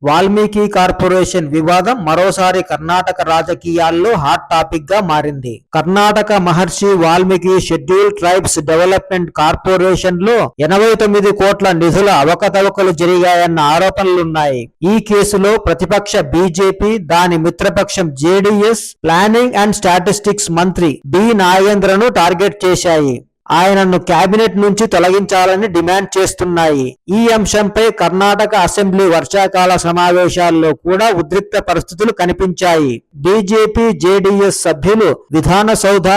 Valmiki corporation వివాదం మరోసారి కర్ణాటక రాజకీయాల్లో హాట్ టాపిక్ గా మారింది. Karnataka Maharshi Valmiki schedule tribes development corporation లో 89 కోట్ల నిధుల అవకతవకలు జరిగాయన్న ఆరోపణలున్నాయి. ఈ కేసులో ప్రతిపక్ష బీజేపీ, దాని మిత్రపక్షం జేడీఎస్ ప్లానింగ్ అండ్ స్టాటిస్టిక్స్ మంత్రి బి నాగేంద్రను టార్గెట్ చేశాయి. ఆయనను కేబినెట్ నుంచి తొలగించాలని డిమాండ్ చేస్తున్నాయి. ఈ అంశంపై కర్ణాటక అసెంబ్లీ వర్షాకాల సమావేశాల్లో కూడా ఉద్రిక్త పరిస్థితులు కనిపించాయి. బీజేపీ, జేడీఎస్ సభ్యులు విధాన సౌధ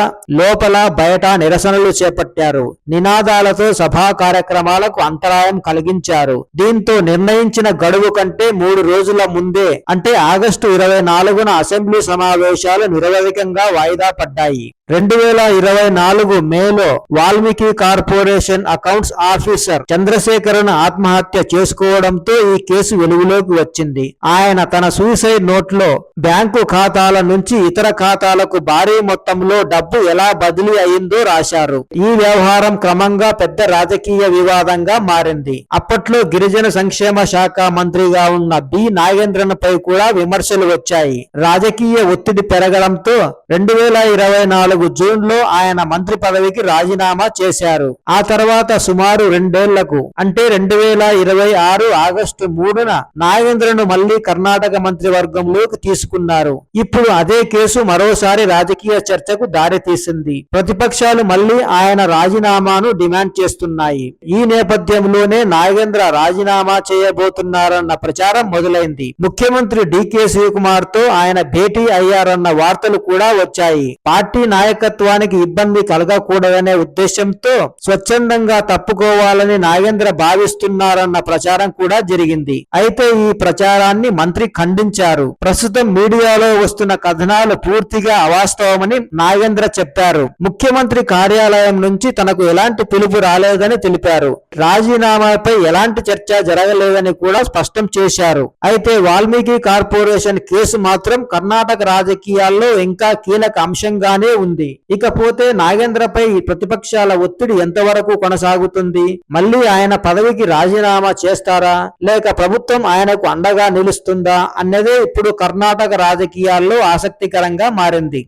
లోపల బయట నిరసనలు చేపట్టారు. నినాదాలతో సభా కార్యక్రమాలకు అంతరాయం కలిగించారు. దీంతో నిర్ణయించిన గడువు కంటే 3 రోజుల ముందే అంటే ఆగస్టు 24న అసెంబ్లీ సమావేశాలు నిరవధికంగా వాయిదా పడ్డాయి. 2024 మేలో Valmiki corporation accounts officer Chandrasekaran ఆత్మహత్య చేసుకోవడంతో ఈ కేసు వెలుగులోకి వచ్చింది. ఆయన తన సూసైడ్ నోట్ లో బ్యాంకు ఖాతాల నుంచి ఇతర ఖాతాలకు భారీ మొత్తంలో డబ్బు ఎలా బదిలీ అయిందో రాశారు. ఈ వ్యవహారం క్రమంగా పెద్ద రాజకీయ వివాదంగా మారింది. అప్పట్లో గిరిజన సంక్షేమ శాఖ మంత్రిగా ఉన్న బి నాగేంద్రన్ పై కూడా విమర్శలు వచ్చాయి. రాజకీయ ఒత్తిడి పెరగడంతో 2024 జూన్ లో ఆయన మంత్రి పదవికి రాజీనామా చేశారు. ఆ తర్వాత సుమారు 2 ఏళ్లకు అంటే 2026 ఆగస్టు 3న నాగేంద్రను మళ్లీ కర్ణాటక మంత్రివర్గంలోకి తీసుకున్నారు. ఇప్పుడు అదే కేసు మరోసారి రాజకీయ చర్చకు దారితీసింది. ప్రతిపక్షాలు మళ్లీ ఆయన రాజీనామాను డిమాండ్ చేస్తున్నాయి. ఈ నేపథ్యంలోనే నాగేంద్ర రాజీనామా చేయబోతున్నారన్న ప్రచారం మొదలైంది. ముఖ్యమంత్రి డికే శివకుమార్ తో ఆయన భేటీ అయ్యారన్న వార్తలు కూడా వచ్చాయి. పార్టీ నాయకత్వానికి ఇబ్బంది కలగకూడదనే ఉద్దేశంతో స్వచ్ఛందంగా తప్పుకోవాలని నాగేంద్ర భావిస్తున్నారన్న ప్రచారం కూడా జరిగింది. అయితే ఈ ప్రచారాన్ని మంత్రి ఖండించారు. ప్రస్తుతం మీడియాలో వస్తున్న కథనాలు పూర్తిగా అవాస్తవమని నాగేంద్ర చెప్పారు. ముఖ్యమంత్రి కార్యాలయం నుంచి తనకు ఎలాంటి పిలుపు రాలేదని తెలిపారు. రాజీనామాపై ఎలాంటి చర్చ జరగలేదని కూడా స్పష్టం చేశారు. అయితే వాల్మీకి కార్పొరేషన్ కేసు మాత్రం కర్ణాటక రాజకీయాల్లో ఇంకా కీలక అంశంగానే ఉంది. ఇకపోతే నాగేంద్రపై ప్రతిపక్షాల ఒత్తిడి ఎంతవరకు కొనసాగుతుంది? మళ్ళీ ఆయన పదవికి రాజీనామా చేస్తారా, లేక ప్రభుత్వం ఆయనకు అండగా నిలుస్తుందా అన్నదే ఇప్పుడు కర్ణాటక రాజకీయాల్లో ఆసక్తికరంగా మారింది.